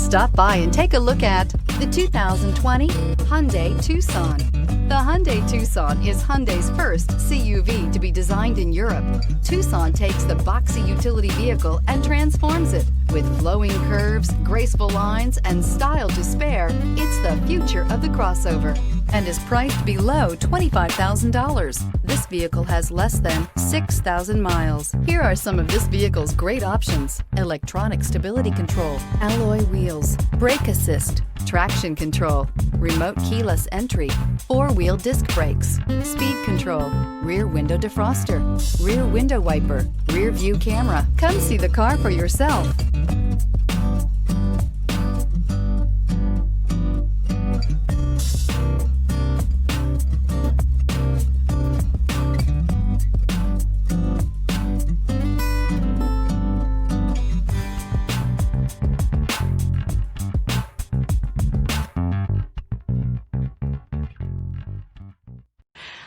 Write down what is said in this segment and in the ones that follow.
Stop by and take a look at the 2020 Hyundai Tucson. The Hyundai Tucson is Hyundai's first CUV to be designed in Europe. Tucson takes the boxy utility vehicle and transforms it. With flowing curves, graceful lines, and style to spare, it's the future of the crossover and is priced below $25,000. This vehicle has less than 6,000 miles. Here are some of this vehicle's great options: electronic stability control, alloy wheels, brake assist, traction control, remote keyless entry, four-wheel disc brakes, speed control, rear window defroster, rear window wiper, rear view camera. Come see the car for yourself.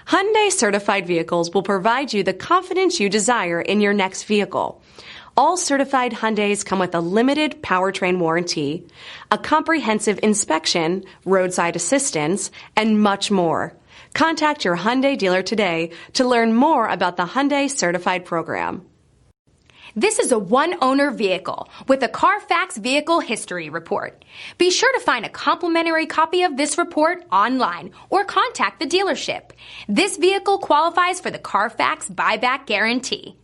Hyundai certified vehicles will provide you the confidence you desire in your next vehicle. All certified Hyundais come with a limited powertrain warranty, a comprehensive inspection, roadside assistance, and much more. Contact your Hyundai dealer today to learn more about the Hyundai Certified Program. This is a one-owner vehicle with a Carfax Vehicle History Report. Be sure to find a complimentary copy of this report online or contact the dealership. This vehicle qualifies for the Carfax Buyback Guarantee.